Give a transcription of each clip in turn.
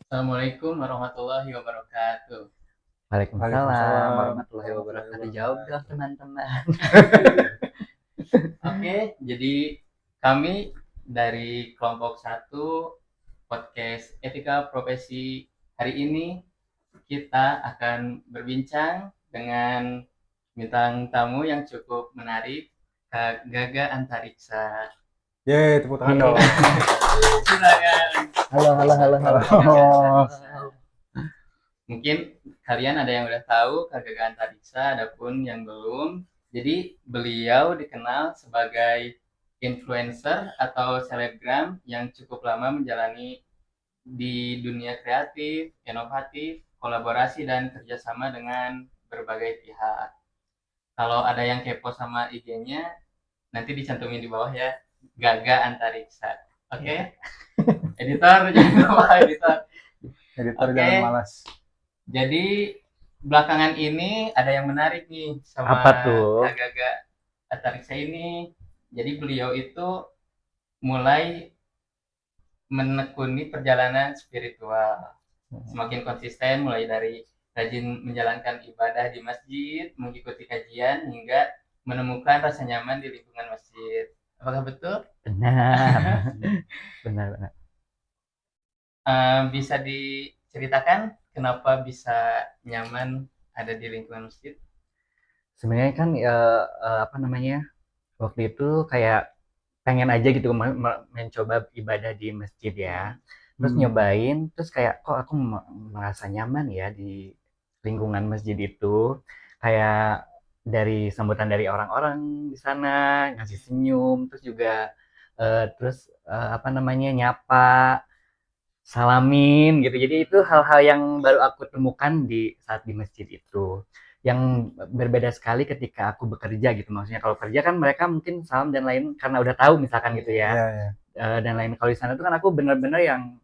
Assalamualaikum warahmatullahi wabarakatuh. Waalaikumsalam Waalaikumsalam warahmatullahi warahmatullahi wabarakatuh. Jawab dong wabarakatuh. teman-teman. Oke, jadi kami dari kelompok satu podcast Etika Profesi hari ini kita akan berbincang dengan bintang tamu yang cukup menarik, Kak Gaga Antariksa. Yeay, tepuk tangan Yeay. dong. Silakan. Halo, halo, halo, halo. Halo. Mungkin kalian ada yang udah tahu Kak Gaga Antariksa, adapun yang belum. Jadi beliau dikenal sebagai influencer atau selebgram yang cukup lama menjalani di dunia kreatif, inovatif, kolaborasi dan kerjasama dengan berbagai pihak. Kalau ada yang kepo sama IG-nya, nanti dicantumin di bawah ya, Gaga Antariksa. Oke? Editor, jangan lupa editor. Editor Oke. jangan malas. Jadi belakangan ini ada yang menarik nih sama Apa tuh? Kak Gaga Antariksa ini. Jadi beliau itu mulai menekuni perjalanan spiritual. Semakin konsisten mulai dari rajin menjalankan ibadah di masjid, mengikuti kajian, hingga menemukan rasa nyaman di lingkungan masjid. Apakah betul? Benar. Benar. Bisa diceritakan kenapa bisa nyaman ada di lingkungan masjid? Sebenarnya kan apa namanya? Waktu itu kayak pengen aja gitu mencoba ibadah di masjid ya. Terus nyobain, terus kayak kok aku merasa nyaman ya di lingkungan masjid itu. Kayak dari sambutan dari orang-orang di sana, ngasih senyum, terus juga terus apa namanya nyapa, salamin gitu. Jadi itu hal-hal yang baru aku temukan di saat di masjid itu. Yang berbeda sekali ketika aku bekerja gitu. Maksudnya kalau kerja kan mereka mungkin salam dan lain karena udah tahu misalkan gitu ya. Iya. Dan lain kalau di sana tuh kan aku bener-bener yang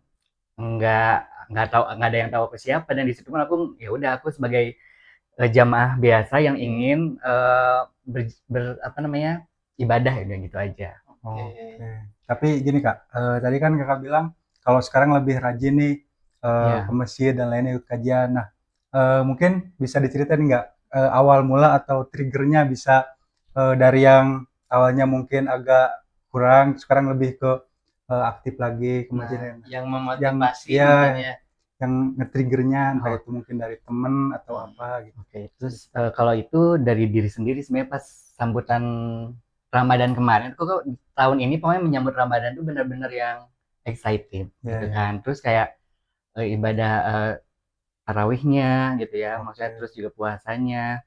nggak nggak tahu nggak ada yang tahu aku siapa dan di situ pun aku ya udah aku sebagai jamaah biasa yang ingin apa namanya ibadah ya gitu aja. Oke. Tapi gini Kak, tadi kan Kakak bilang kalau sekarang lebih rajin nih ke Iya. masjid dan lainnya ikut kajian. Nah, mungkin bisa diceritain nggak awal mula atau triggernya bisa dari yang awalnya mungkin agak kurang, sekarang lebih ke aktif lagi ke masjid. Nah, yang Yang memotivasi ya mungkin ya. yang nge-triggernya entah Oh, itu mungkin dari temen atau apa gitu. oke. Terus kalau itu dari diri sendiri sebenarnya pas sambutan Ramadan kemarin, kok tahun ini pokoknya menyambut Ramadan tuh benar-benar yang excited Ya, gitu ya. kan. Terus kayak ibadah tarawihnya gitu ya, maksudnya Oke. terus juga puasanya.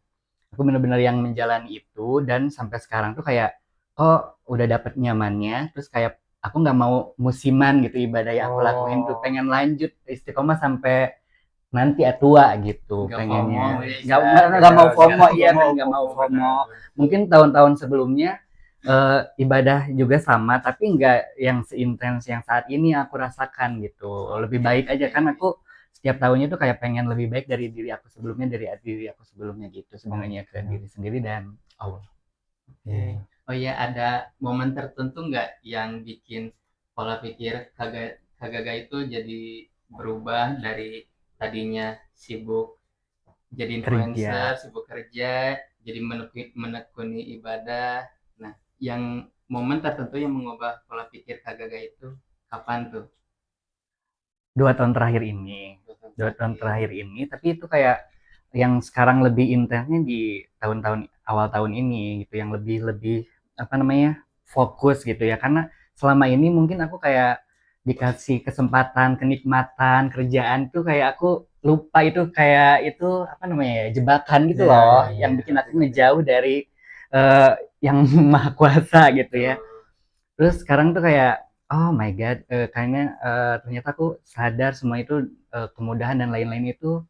Aku benar-benar yang menjalani itu dan sampai sekarang tuh kayak kok udah dapet nyamannya, terus kayak aku nggak mau musiman gitu ibadah yang aku lakuin tuh, Oh, pengen lanjut istiqomah sampai nanti tua gitu Nggak FOMO pengennya. bisa. Nggak ya mau jangan FOMO, iya FOMO, kan nggak mau FOMO FOMO. benar. Mungkin tahun-tahun sebelumnya ibadah juga sama, tapi nggak yang seintens yang saat ini aku rasakan gitu. Lebih baik aja kan aku setiap tahunnya tuh kayak pengen lebih baik dari diri aku sebelumnya, dari diri aku sebelumnya gitu sebenarnya ke Oke. diri sendiri dan Allah. Iya. Oh iya, ada momen tertentu nggak yang bikin pola pikir Kak Gaga itu jadi berubah dari tadinya sibuk jadi influencer, Kerja. sibuk kerja, jadi menekuni ibadah. Nah, yang momen tertentu yang mengubah pola pikir Kak Gaga itu kapan tuh? 2 tahun terakhir ini. Dua tahun 2 tahun terakhir. terakhir ini, tapi itu kayak yang sekarang lebih intensnya di tahun-tahun awal tahun ini gitu, yang lebih lebih apa namanya fokus gitu ya, karena selama ini mungkin aku kayak dikasih kesempatan, kenikmatan kerjaan tuh kayak aku lupa itu kayak itu apa namanya ya jebakan gitu Iya, iya, loh, iya. yang bikin Ngerti, aku ngerti. ngejauh dari eh, yang maha kuasa gitu ya. Betul. Terus sekarang tuh kayak, oh my God, kayaknya ternyata aku sadar semua itu kemudahan dan lain-lain itu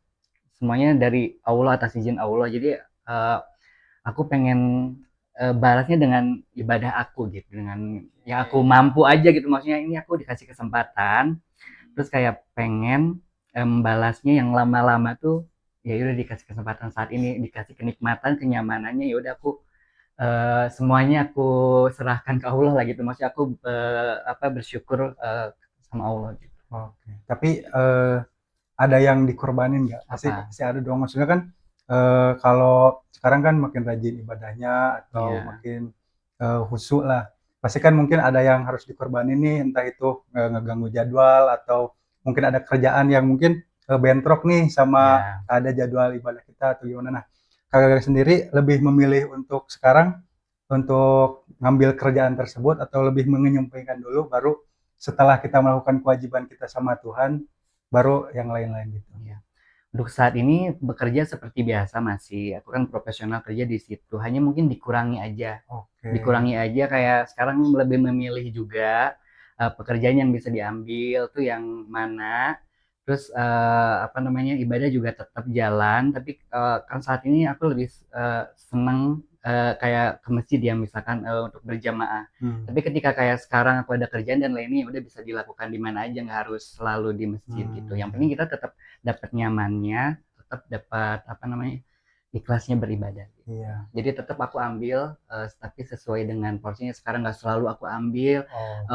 semuanya dari Allah atas izin Allah. Jadi aku pengen balasnya dengan ibadah aku gitu, dengan yang aku mampu aja gitu. Maksudnya ini aku dikasih kesempatan, terus kayak pengen membalasnya yang lama-lama tuh ya udah dikasih kesempatan saat ini, dikasih kenikmatan, kenyamanannya ya udah aku semuanya aku serahkan ke Allah lah gitu. Maksudnya aku apa bersyukur sama Allah gitu. Oke. Tapi ada yang dikorbanin nggak? Pasti Apa? pasti ada dong. Maksudnya kan kalau sekarang kan makin rajin ibadahnya atau Iya. makin khusyuk lah. Pasti kan mungkin ada yang harus dikorbanin nih, entah itu ngeganggu jadwal atau mungkin ada kerjaan yang mungkin bentrok nih sama Iya. ada jadwal ibadah kita atau gimana. Nah, kakak sendiri lebih memilih untuk sekarang untuk ngambil kerjaan tersebut atau lebih mengenyempingkan dulu baru setelah kita melakukan kewajiban kita sama Tuhan baru yang lain-lain gitu. Iya. Untuk saat ini bekerja seperti biasa masih. Aku kan profesional kerja di situ. Hanya mungkin dikurangi aja. Oke. Dikurangi aja kayak sekarang lebih memilih juga pekerjaan yang bisa diambil tuh yang mana. Terus apa namanya ibadah juga tetap jalan. Tapi kan saat ini aku lebih senang kayak ke masjid ya misalkan untuk berjamaah. Tapi ketika kayak sekarang aku ada kerjaan dan lainnya udah bisa dilakukan di mana aja nggak harus selalu di masjid gitu. Yang penting kita tetap dapat nyamannya, tetap dapat apa namanya ikhlasnya beribadah. Iya. Jadi tetap aku ambil, tapi sesuai dengan porsinya. Sekarang nggak selalu aku ambil. Oke.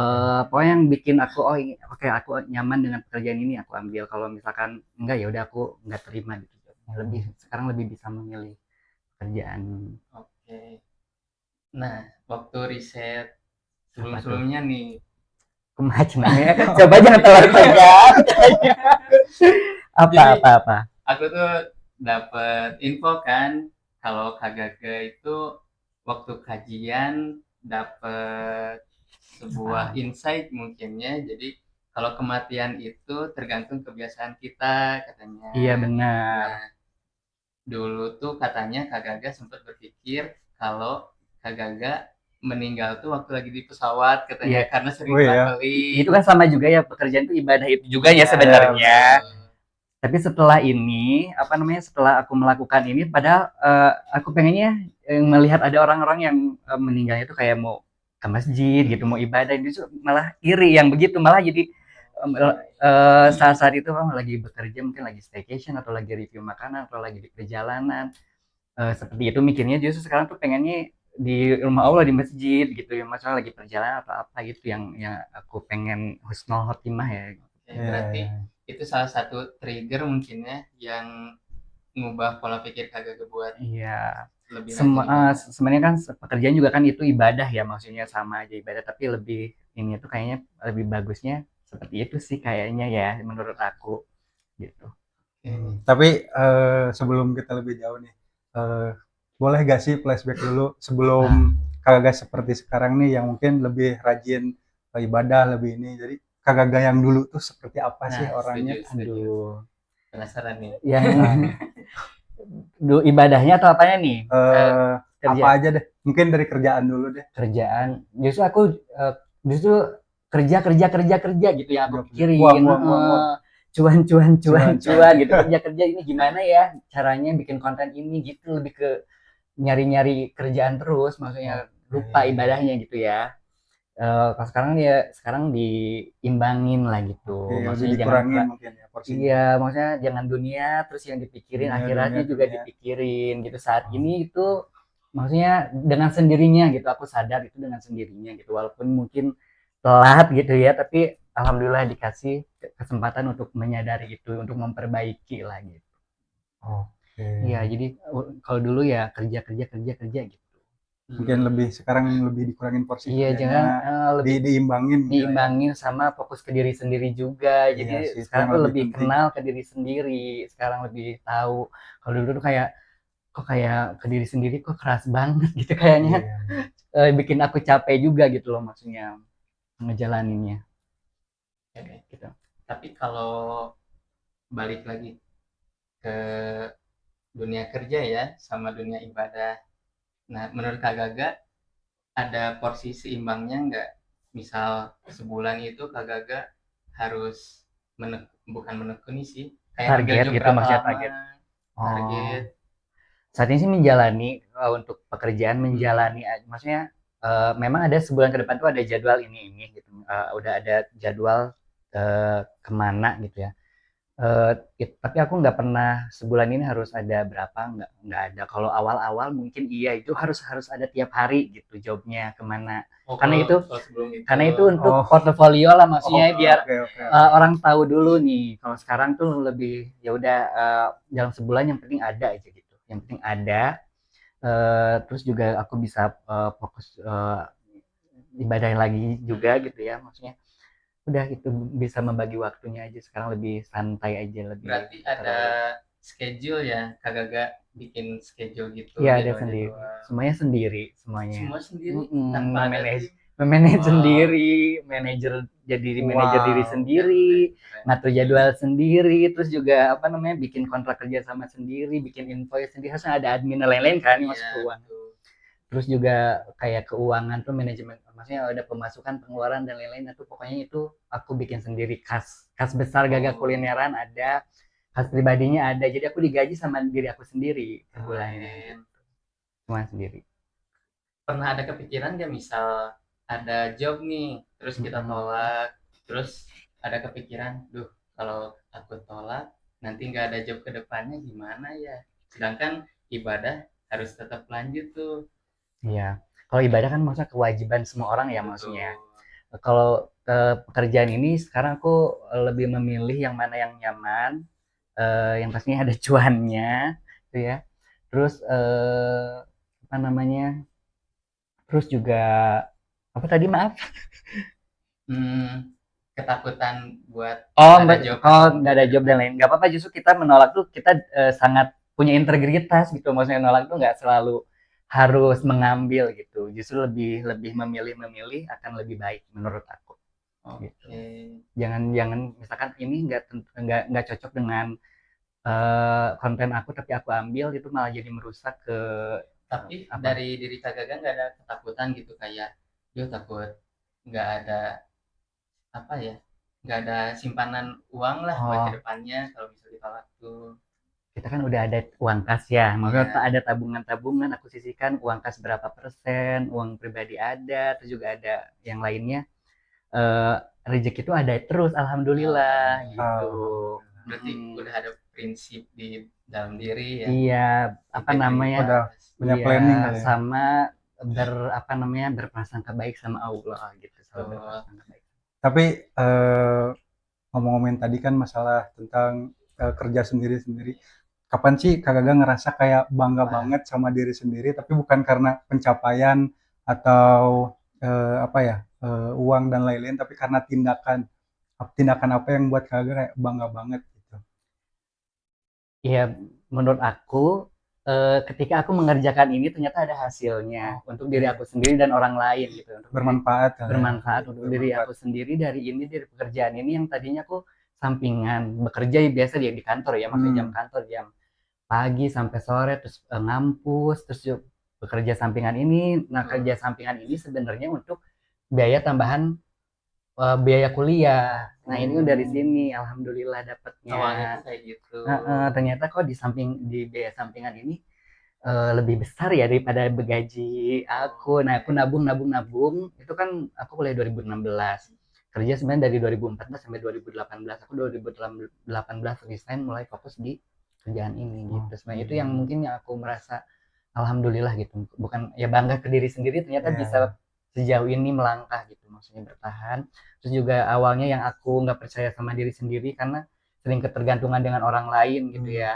Pokoknya yang bikin aku oh oke aku nyaman dengan pekerjaan ini aku ambil. Kalau misalkan enggak ya udah aku nggak terima gitu. Sekarang lebih bisa memilih pekerjaan. Oke. Nah, waktu riset Apa tuh? sebelum-sebelumnya nih, Macam namanya. Coba jangan telat tegang. jadi Apa. aku tuh dapat info kan kalau Kak Gaga itu waktu kajian dapat sebuah insight mungkinnya. Jadi kalau kematian itu tergantung kebiasaan kita katanya. Iya benar. Nah, dulu tuh katanya Kak Gaga sempat berpikir kalau Kak Gaga meninggal tuh waktu lagi di pesawat katanya Iya. karena sering Oh iya. traveling. Itu kan sama juga ya pekerjaan itu ibadah itu juga ya Iya, sebenarnya. betul. Tapi setelah ini, apa namanya, setelah aku melakukan ini, padahal aku pengennya melihat ada orang-orang yang meninggalnya itu kayak mau ke masjid gitu, mau ibadah, justru malah iri yang begitu, malah jadi saat-saat itu lagi bekerja, mungkin lagi staycation atau lagi review makanan atau lagi di perjalanan, seperti itu mikirnya justru sekarang tuh pengennya di rumah Allah di masjid gitu ya, masalah lagi perjalanan atau apa gitu yang aku pengen husnul khotimah ya. Oke, Iya, berarti iya. itu salah satu trigger mungkinnya yang ngubah pola pikir Kak Gaga buat Iya. lebih rajin ibadah. Sebenarnya kan pekerjaan juga kan itu ibadah ya maksudnya sama aja ibadah tapi lebih ini tuh kayaknya lebih bagusnya seperti itu sih kayaknya ya menurut aku gitu. Oke. Tapi sebelum kita lebih jauh nih, boleh gak sih flashback dulu sebelum Kak seperti sekarang nih yang mungkin lebih rajin ibadah lebih ini. Jadi Kak yang dulu tuh seperti apa sih Nah, orangnya? setuju. Aduh, Penasaran nih. yang Nah, ibadahnya atau apanya nih? apa Kerja aja deh? Mungkin dari kerjaan dulu deh. kerjaan. Justru aku justru kerja gitu ya aku pikirin. Uang. Cuan gitu kerja ini gimana ya caranya bikin konten ini gitu lebih ke nyari-nyari kerjaan terus maksudnya lupa ibadahnya gitu ya. Kalau sekarang diimbangin lah gitu Oke, lebih maksudnya dikurangin mungkin ya porsinya. iya maksudnya jangan dunia terus yang dipikirin akhiratnya juga Dunia. dipikirin gitu saat ini itu maksudnya dengan sendirinya gitu aku sadar itu dengan sendirinya gitu walaupun mungkin telat gitu ya tapi alhamdulillah dikasih kesempatan untuk menyadari itu untuk memperbaiki lah gitu. Oke. Iya jadi kalau dulu ya kerja gitu. Mungkin sekarang lebih dikurangin porsi Iya jangan kerjanya, lebih diimbangin mungkin ya. diimbangin sama fokus ke diri sendiri juga. Iya Jadi sih, itu sekarang yang tuh lebih lebih penting. kenal ke diri sendiri. Sekarang lebih tahu. Kalau dulu tuh kayak kok kayak ke diri sendiri kok keras banget gitu kayaknya. Iya. Bikin aku capek juga gitu loh maksudnya ngejalaninnya Oke. gitu. Tapi kalau balik lagi ke dunia kerja ya sama dunia ibadah. Nah, menurut Kak Gaga ada porsi seimbangnya nggak? Misal sebulan itu Kak Gaga harus bukan menekuni sih, kayak Target ngegajuk gitu berapa maksudnya lama target. Oh. target. Saat ini sih menjalani untuk pekerjaan Hmm. menjalani maksudnya memang ada sebulan ke depan tuh ada jadwal ini gitu. Udah ada jadwal kemana gitu ya. Tapi aku nggak pernah sebulan ini harus ada berapa, nggak ada. Kalau awal-awal mungkin iya, itu harus harus ada tiap hari gitu jobnya kemana. Oh, Karena itu kalau sebelum itu. karena itu untuk Oh, portofolio lah maksudnya biar oke oke. orang tahu dulu nih. Kalau sekarang tuh lebih ya udah dalam sebulan yang penting ada aja gitu. Yang penting ada. Terus juga aku bisa fokus ibadah lagi juga gitu ya maksudnya. Udah itu bisa membagi waktunya aja sekarang lebih santai aja lebih Berarti ada terlalu. schedule ya, Kak Gaga bikin schedule gitu, Iya ada sendiri. jadwal-jadwal. Semuanya sendiri semuanya. Semua sendiri Mm-mm, tanpa ada memanage tim. memanage Wow, sendiri, manajer jadi manajer diri Wow. sendiri, keren, keren. ngatur jadwal sendiri, terus juga apa namanya bikin kontrak kerja sama sendiri, bikin invoice sendiri, harusnya ada admin dan lain-lain kan yang masuk Iya, keuangan. betul. Terus juga kayak keuangan tuh manajemen, maksudnya ada pemasukan, pengeluaran dan lain-lain. Itu pokoknya itu aku bikin sendiri kas kas besar Gaga Oh, Kulineran ada, kas pribadinya ada. Jadi aku digaji sama diri aku sendiri per bulannya keren. gitu. Semua sendiri. Pernah ada kepikiran nggak misal ada job nih, terus kita Mm-mm. tolak, terus ada kepikiran, duh kalau aku tolak nanti nggak ada job ke depannya gimana ya? Sedangkan ibadah harus tetap lanjut tuh. Iya. Kalau ibadah kan maksudnya kewajiban semua orang ya maksudnya. Betul. Kalau pekerjaan ini sekarang aku lebih memilih yang mana yang nyaman, yang pastinya ada cuannya, gitu ya. Terus apa namanya? Terus juga apa tadi maaf? Hmm, ketakutan buat Oh, nggak ada job oh atau nggak ada ke job dan depan. lain. Nggak apa-apa, justru kita menolak tuh kita sangat punya integritas gitu. Maksudnya nolak tuh nggak selalu harus mengambil gitu. Justru lebih lebih memilih akan lebih baik menurut aku. Gitu. Oke. Jangan jangan misalkan ini nggak cocok dengan konten aku tapi aku ambil itu malah jadi merusak ke Tapi apa? dari diri Kak Gaga nggak ada ketakutan gitu kayak, duh takut nggak ada apa ya, nggak ada simpanan uang lah buat Oh, kedepannya kalau bisa ditolak tuh. kita kan udah ada uang kas ya. Maksudnya Iya. ada tabungan-tabungan aku sisihkan uang kas berapa persen, uang pribadi ada, terus juga ada yang lainnya. Eh rezeki itu ada terus, alhamdulillah gitu. Alhamdulillah. Berarti Mm-mm. udah ada prinsip di dalam diri ya, Iya, apa namanya? Udah integritas. punya Iya, planning kali ya. sama apa namanya berprasangka baik sama Allah gitu, selalu Betul. berprasangka baik. Tapi ngomong-ngomongin tadi kan masalah tentang kerja sendiri-sendiri. Kapan sih Kak Gaga ngerasa kayak bangga Wah, banget sama diri sendiri, tapi bukan karena pencapaian atau apa ya uang dan lain-lain, tapi karena tindakan tindakan apa yang buat Kak Gaga kayak bangga banget gitu. Iya, menurut aku ketika aku mengerjakan ini ternyata ada hasilnya untuk diri Oke, aku sendiri dan orang lain gitu, untuk bermanfaat kali ya. bermanfaat untuk diri Bermanfaat. aku sendiri dari ini dari pekerjaan ini yang tadinya aku sampingan bekerja ya biasa di kantor ya maksudnya jam Hmm. kantor jam pagi sampai sore terus ngampus terus juga bekerja sampingan ini. Nah betul. kerja sampingan ini sebenarnya untuk biaya tambahan biaya kuliah. Nah ini kan dari Hmm. sini alhamdulillah dapatnya. Awalnya tuh kayak gitu. Ternyata kok di biaya sampingan ini lebih besar ya daripada begaji aku. Nah, aku Oke. nabung. Itu kan aku kuliah 2016. Kerja sebenarnya dari 2014 sampai 2018. Aku 2018 resign mulai fokus di kerjaan ini gitu. Sebenarnya itu yang Oke. mungkin yang aku merasa alhamdulillah gitu. Bukan ya bangga ke diri sendiri ternyata Iya, bisa iya. sejauh ini melangkah gitu. Maksudnya bertahan. Terus juga awalnya yang aku nggak percaya sama diri sendiri karena sering ketergantungan dengan orang lain gitu Hmm. ya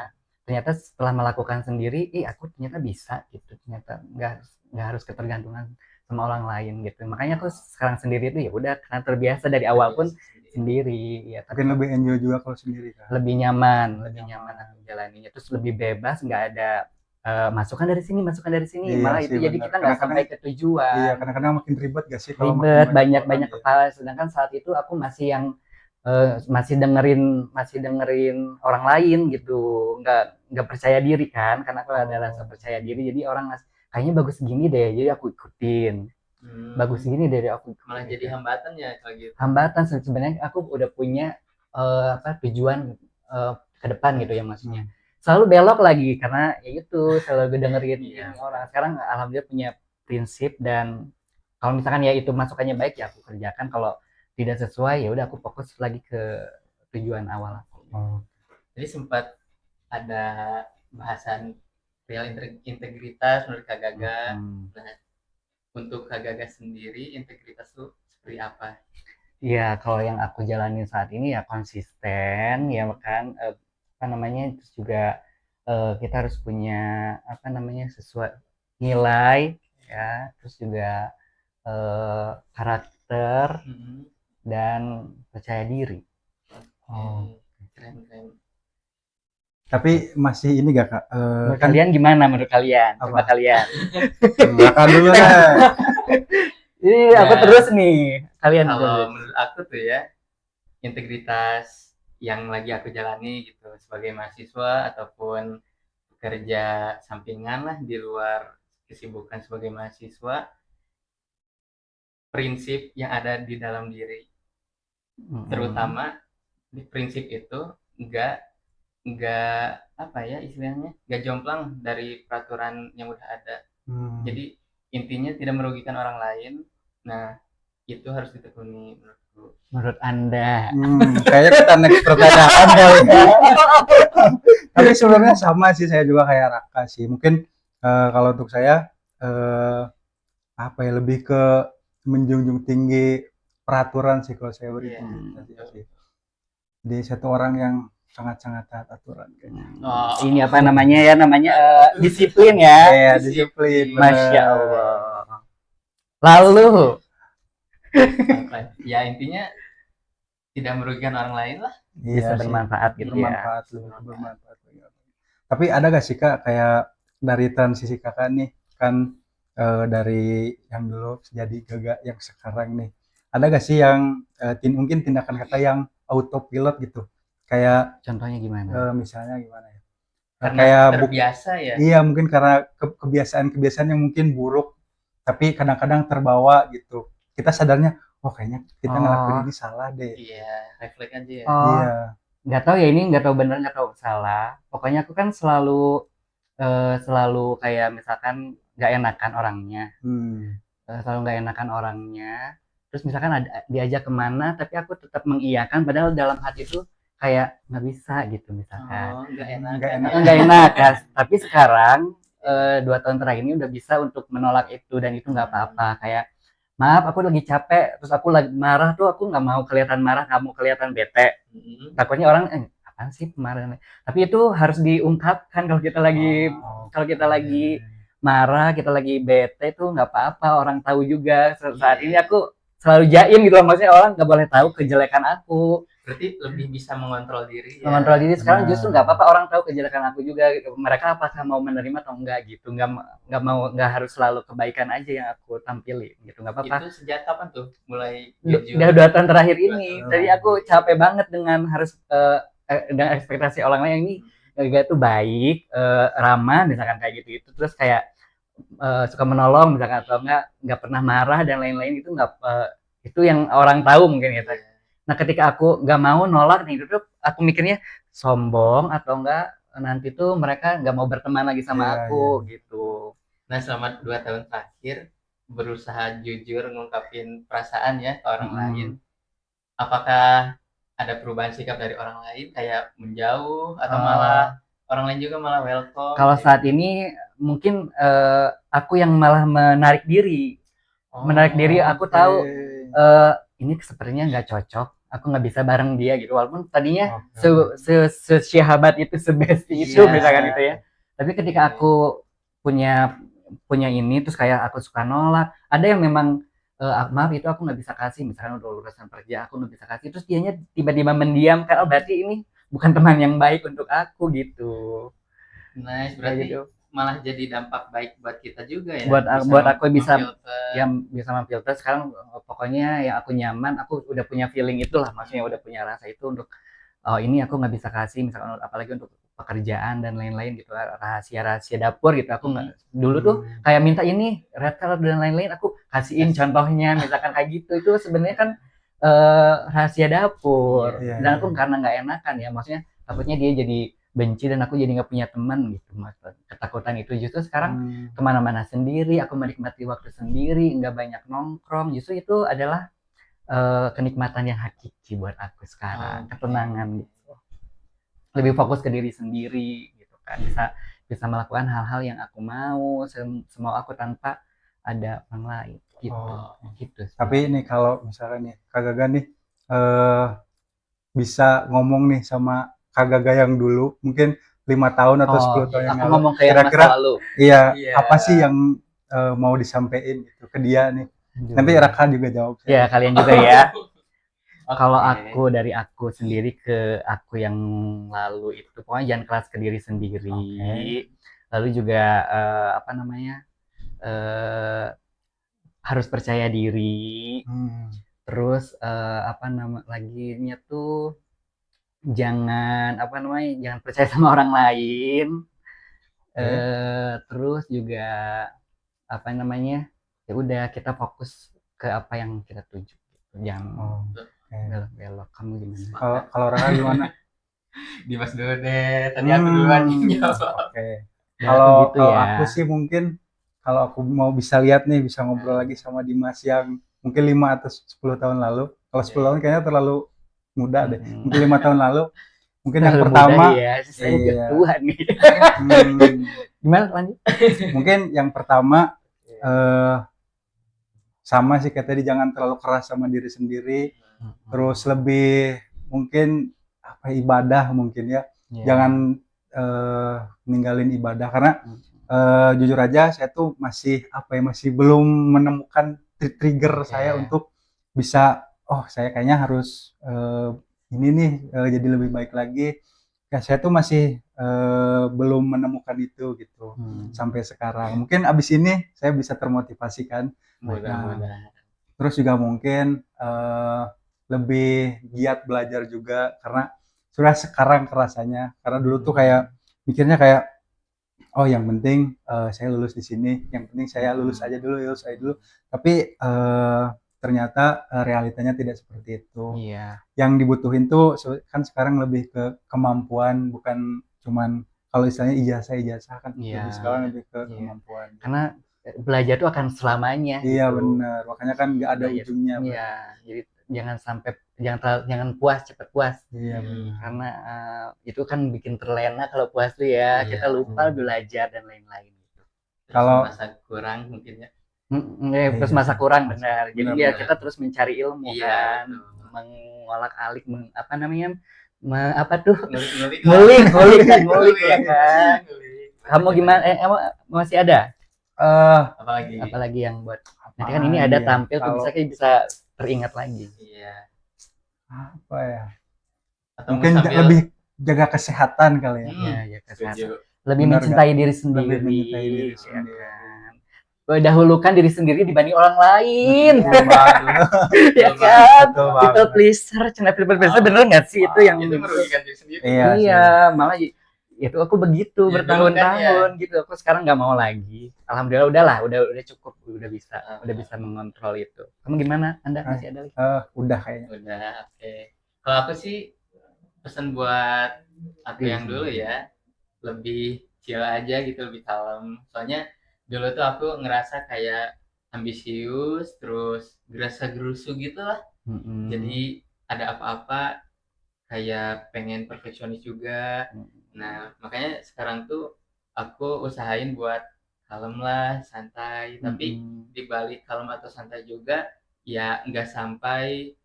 ternyata setelah melakukan sendiri, aku ternyata bisa gitu, ternyata nggak harus ketergantungan sama orang lain gitu. Makanya aku sekarang sendiri itu ya udah karena terbiasa dari awal pun Terbiasa sendiri. sendiri, ya Mungkin tapi lebih enjoy juga kalau sendiri kan. lebih nyaman Nyaman. aku jalaninya. Terus lebih bebas, nggak ada masukan dari sini, Iya malah itu sih jadi benar. kita nggak Kadang-kadang sampai ke iya, tujuan. kadang-kadang makin ribet gak sih kalau makin Ribet, banyak banyak orang banyak ya. kepala. Sedangkan saat itu aku masih dengerin orang lain gitu nggak percaya diri kan karena aku ada rasa Oh. percaya diri jadi orang kayaknya bagus gini deh jadi aku ikutin bagus Hmm, gini deh aku malah ikutin jadi gitu hambatan ya kalau gitu. hambatan sebenarnya aku udah punya apa tujuan ke depan gitu ya maksudnya Hmm. selalu belok lagi karena ya itu selalu dengerin Iya, ini orang sekarang alhamdulillah punya prinsip dan kalau misalkan ya itu masukannya baik ya aku kerjakan kalau tidak sesuai ya udah aku fokus lagi ke tujuan awal aku. Oh. Jadi sempat ada bahasan real integritas menurut Kak Gaga. Nah, untuk Kak Gaga sendiri integritas tuh seperti apa? Iya, kalau yang aku jalanin saat ini ya konsisten, ya kan, apa namanya, terus juga kita harus punya apa namanya sesuai nilai, ya, terus juga karakter dan percaya diri. Keren. Tapi masih ini gak Kak? Menurut Kan kalian gimana? Menurut kalian? Coba Apa? kalian. Makan dulu deh. Ini aku Ya, terus nih. Kalian kalau terus. menurut aku tuh ya, integritas yang lagi aku jalani gitu sebagai mahasiswa ataupun kerja sampingan lah di luar kesibukan sebagai mahasiswa, prinsip yang ada di dalam diri, terutama di prinsip itu nggak nggak apa ya istilahnya nggak jomplang dari peraturan yang udah ada. Jadi intinya tidak merugikan orang lain. Nah, itu harus ditekuni menurutku. Menurut Anda. Kayaknya kita next pertanyaan kali ya. Tapi sebenarnya sama sih, saya juga kayak Raka sih. Mungkin kalau untuk saya apa ya, lebih ke menjunjung tinggi peraturan sih kalau saya berintegritas sih. Jadi satu orang yang sangat-sangat taat aturan kayaknya. Ini apa namanya ya? Namanya disiplin ya. Iya, disiplin. Masya Allah. Lalu Ya intinya tidak merugikan orang lain lah. Bisa bermanfaat gitu ya. Bermanfaat. Tapi ada gak sih Kak kayak dari transisi Kakak nih kan dari yang dulu jadi Gaga yang sekarang nih, ada gak sih yang mungkin tindakan Kakak yang autopilot gitu, kayak Contohnya gimana? misalnya gimana ya, Karena kayak terbiasa ya. iya mungkin karena kebiasaan-kebiasaan yang mungkin buruk tapi kadang-kadang terbawa gitu, kita sadarnya oh kayaknya kita ngelakuin ini salah deh. Iya, refleks aja ya. Iya. Nggak tahu ya, ini nggak tahu benar nggak tahu salah. Pokoknya aku kan selalu kayak misalkan nggak enakan orangnya, selalu nggak enakan orangnya. Terus misalkan diajak kemana, tapi aku tetap mengiyakan, padahal dalam hati itu kayak nggak bisa gitu misalkan. Nggak enak ya. Tapi sekarang 2 tahun terakhir ini udah bisa untuk menolak itu dan itu nggak apa-apa. Kayak maaf aku lagi capek, terus aku lagi marah tuh, aku nggak mau kelihatan marah, nggak mau kelihatan bete. Takutnya orang apaan sih kemarin. Tapi itu harus diungkapkan kalau kita lagi marah, kita lagi bete tuh nggak apa-apa, orang tahu juga. Saat ini aku selalu jaim gitu loh, maksudnya orang nggak boleh tahu kejelekan aku. Berarti lebih bisa mengontrol diri ya. Mengontrol diri sekarang justru nggak apa-apa orang tahu kejelekan aku juga gitu. Mereka apakah mau menerima atau enggak gitu, nggak harus selalu kebaikan aja yang aku tampilin gitu, nggak apa-apa. Itu sejak kapan tuh mulai udah 2 tahun terakhir ini. Tadi aku capek banget dengan harus dengan ekspektasi orang lain. Ini Gaga tuh baik, ramah misalkan kayak gitu itu, terus kayak suka menolong misalkan, atau nggak pernah marah dan lain-lain, itu nggak itu yang orang tahu mungkin gitu. Nah ketika aku nggak mau nolak nih, itu aku mikirnya sombong atau enggak nanti tuh mereka nggak mau berteman lagi sama aku gitu. Nah selama 2 tahun terakhir berusaha jujur ngungkapin perasaan ya ke orang lain, apakah ada perubahan sikap dari orang lain kayak menjauh atau malah orang lain juga malah welcome? Kalau saat ini mungkin aku yang malah menarik diri. Aku tahu ini sepertinya nggak cocok, aku nggak bisa bareng dia gitu, walaupun tadinya sesahabat itu, sebesti itu misalkan gitu ya. Tapi ketika aku punya ini terus kayak aku suka nolak, ada yang memang maaf itu aku nggak bisa kasih, misalkan udah urusan kerja aku nggak bisa kasih, terus dianya tiba-tiba mendiam kan, oh berarti ini bukan teman yang baik untuk aku gitu. Nice, berarti malah jadi dampak baik buat kita juga ya. Buat aku bisa memfilter sekarang. Pokoknya yang aku nyaman, aku udah punya feeling itulah, maksudnya udah punya rasa itu untuk ini aku nggak bisa kasih, misalkan apalagi untuk pekerjaan dan lain-lain gitu, rahasia dapur gitu. Aku nggak dulu tuh kayak minta ini red color dan lain-lain, aku kasihin contohnya misalkan kayak gitu. Itu sebenarnya kan rahasia dapur, dan aku karena nggak enakan ya, maksudnya takutnya dia jadi benci dan aku jadi nggak punya teman gitu. Ketakutan itu justru sekarang kemana-mana sendiri, aku menikmati waktu sendiri, nggak banyak nongkrong. Justru itu adalah kenikmatan yang hakiki buat aku sekarang, ketenangan gitu. lebih fokus ke diri sendiri gitu kan, bisa melakukan hal-hal yang aku mau semau aku tanpa ada orang lain gitu. Oh. Gitu sih. Tapi nih kalau misalnya nih Kak Gaga nih bisa ngomong nih sama Kak Gaga yang dulu mungkin 5 tahun atau 10 tahun yang aku lalu, ngomong ke yang masa kira-kira lalu. iya Iya. apa sih yang mau disampaikan gitu ke dia nih? Nanti Raka juga jawab. Ya kalian juga ya. Oke. Kalau aku dari aku sendiri ke aku yang lalu itu pokoknya jangan keras ke diri sendiri. Oke. Lalu juga apa namanya harus percaya diri. Terus apa nama laginya tuh jangan apa namanya jangan percaya sama orang lain. Terus juga apa namanya ya udah kita fokus ke apa yang kita tuju. Jangan belok-belok. Kamu gimana? Kalau Raka gimana? Dimas dulu deh. Tadi aku duluan yang jawab. Oke. Ya, Kalau gitu ya. aku sih mungkin kalau aku mau bisa lihat nih bisa ngobrol lagi sama Dimas yang mungkin 5 atau 10 tahun lalu. Kalau 10 tahun kayaknya terlalu muda deh. Mungkin 5 tahun lalu. Mungkin yang pertama ya, saya juga tua nih. Gimana lanjut? Mungkin yang pertama sama sih kayak tadi jangan terlalu keras sama diri sendiri. Terus lebih mungkin apa ibadah mungkin ya. Jangan ninggalin ibadah karena jujur aja saya tuh masih apa ya masih belum menemukan trigger saya untuk bisa saya kayaknya harus ini nih jadi lebih baik lagi. Ya, saya tuh masih belum menemukan itu gitu sampai sekarang. Mungkin abis ini saya bisa termotivasikan. Mudah-mudahan. Terus juga mungkin lebih giat belajar juga karena sudah sekarang kerasanya. Karena dulu tuh kayak mikirnya kayak yang penting saya lulus di sini, yang penting saya lulus aja dulu. Tapi ternyata realitanya tidak seperti itu. Iya. Yang dibutuhin tuh kan sekarang lebih ke kemampuan, bukan cuman kalau istilahnya ijazah kan lebih sekarang lebih ke kemampuan. Karena belajar tuh akan selamanya. Iya gitu. benar, makanya kan nggak ada ujungnya. Iya, jadi jangan puas cepat puas. Iya benar. Karena itu kan bikin terlena kalau puas tuh ya, kita lupa belajar dan lain-lain. Kalau masa kurang mungkin ya. Terus masa kurang benar. Jadi ya kita terus mencari ilmu kan, mengolak-alik apa namanya? Apa tuh? Ngulik ya kan. Kamu gimana? Emang masih ada? Apalagi yang buat nanti kan ini ada tampil tuh bisa teringat lagi. Iya. Apa ya? Mungkin lebih jaga kesehatan kali ya. Iya, kesehatan. Lebih mencintai diri sendiri. Dahulukan diri sendiri dibanding orang lain. Ya kan? People pleaser, bener nggak sih itu yang merugikan diri sendiri? Iya, malah itu aku begitu bertahun-tahun gitu. Aku sekarang nggak mau lagi. Alhamdulillah udah cukup, udah bisa mengontrol itu. Kamu gimana? Anda masih ada lagi? Udah kayaknya. Udah, oke. Kalau aku sih pesan buat aku yang dulu ya, lebih chill aja gitu, lebih kalem. Soalnya dulu tuh aku ngerasa kayak ambisius, terus gerasa-gerusu gitu lah. Jadi ada apa-apa kayak pengen perfeksionis juga. Nah, makanya sekarang tuh aku usahain buat kalem lah, santai. Tapi dibalik kalem atau santai juga, ya nggak sampai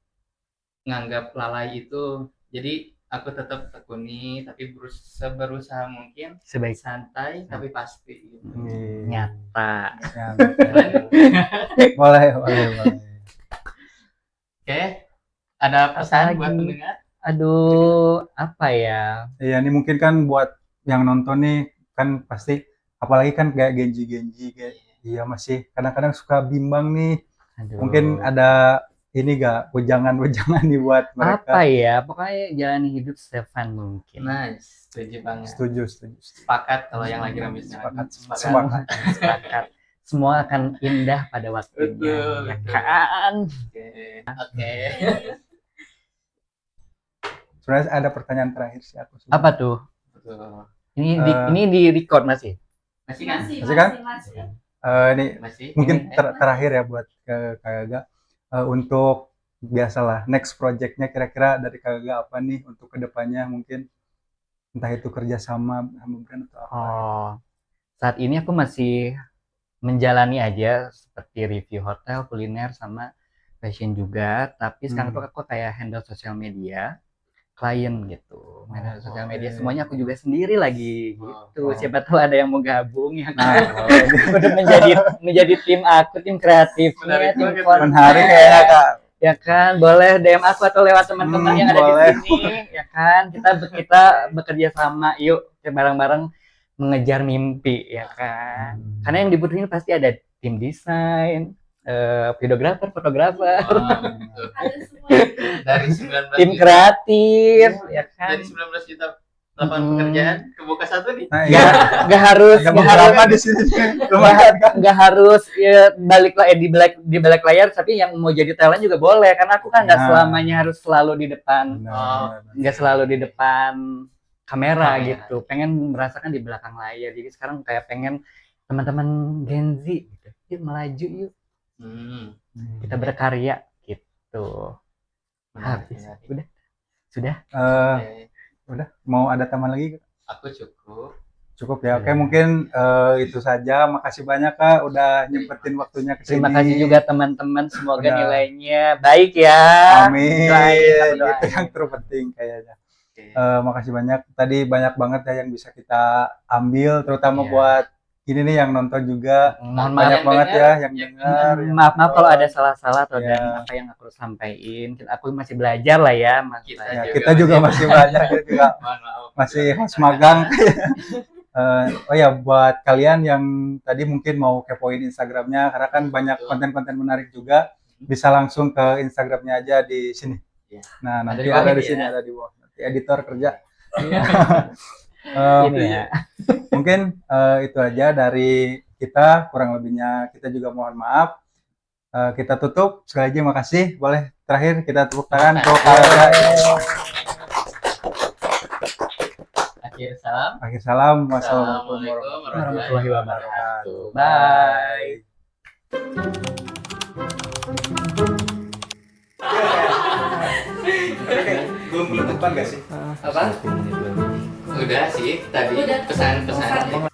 nganggap lalai itu. Jadi aku tetap tekuni, tapi berusaha mungkin sebaik santai, tapi pasti. Gitu. Nyata. Boleh. Oke, ada pesan buat pendengar? Aduh, apa ya? Iya, ini mungkin kan buat yang nonton nih kan pasti apalagi kan kayak Genji kayak iya masih kadang-kadang suka bimbang nih. Mungkin ada ini gak wejangan nih buat mereka. Apa ya? Pokoknya jalani hidup Stefan mungkin. Nice, setuju banget. Setuju. Sepakat kalau yang lagi rame sepakat. Semua akan indah pada waktunya. Ya kan? Oke. Sebenarnya ada pertanyaan terakhir sih aku. Apa tuh? Ini di record masih? Masih kan? Ini mungkin terakhir ya buat Kak Gaga. Untuk biasalah next projectnya kira-kira dari Kak Gaga apa nih untuk kedepannya mungkin? entah itu kerjasama sama brand atau apa? Oh, saat ini aku masih menjalani aja seperti review hotel, kuliner, sama fashion juga. Tapi sekarang tuh aku kayak handle sosial media, klien gitu. Handle sosial media oke. semuanya aku juga sendiri lagi gitu. Oh. Siapa tahu ada yang mau gabung ya kan. Nah, Udah menjadi tim aku, tim kreatifnya, Menarik tim banget. konten. menarik kayaknya Kak. Ya kan, boleh DM aku atau lewat teman-teman yang ada Boleh. di sini, ya kan. Kita bekerja sama, yuk bareng-bareng mengejar mimpi, ya kan. Karena yang dibutuhin pasti ada tim desain, videografer, fotografer, Ada semua itu. Dari 19 tim juta, kreatif, ya kan. dari 19 juta lapangan pekerjaan kebuka satu nih. Nah, Nggak, iya. nggak harus, Ada nggak beberapa harus, di sini lumayan kan. nggak harus ya, di balik layar, tapi yang mau jadi talent juga boleh. Karena aku kan nggak Nah. selamanya harus selalu di depan, Benar. nggak selalu di depan kamera Kamera. gitu. Pengen merasakan di belakang layar. Jadi sekarang kayak pengen teman-teman Gen Z gitu. Yuk melaju yuk, Hmm. kita berkarya gitu. Menarik, Habis. menarik. Udah. Sudah. Oke. Udah, mau ada tambahan lagi? Aku cukup. Cukup ya. Oke, mungkin itu saja. Makasih banyak Kak udah nyempetin waktunya ke sini. Terima kasih juga teman-teman. Semoga Udah. nilainya baik ya. Amin. Doain, Itu doain. yang terpenting kayaknya. Oke. Makasih banyak. Tadi banyak banget ya yang bisa kita ambil, terutama Iya. buat ini nih yang nonton juga. Mohon maaf. Banyak yang banget dengar, ya yang yang dengar. yang Maaf kalau nonton. ada salah-salah atau Iya. dan apa yang aku sampaikan. Aku masih belajar lah ya, Mas. Kita Ya, juga kita juga masih belajar, kita juga Mohon maaf. masih host magang. Oh ya, buat kalian yang tadi mungkin mau kepoin Instagramnya, karena kan banyak Betul. konten-konten menarik juga, bisa langsung ke Instagramnya aja di sini. Iya. Nah, Ada nanti di bawah ada ini di sini, ya. ada di bawah. Nanti editor kerja. Ini ya. Mungkin itu aja dari kita, kurang lebihnya kita juga mohon maaf. Kita tutup, sekali lagi makasih. Boleh terakhir kita tepuk tangan untuk Akhir salam. akhir salam. Wassalamualaikum Assalamualaikum warahmatullahi wabarakatuh. Bye. Belum penutupan gak sih? Apa? Udah sih tadi Udah. pesan-pesan.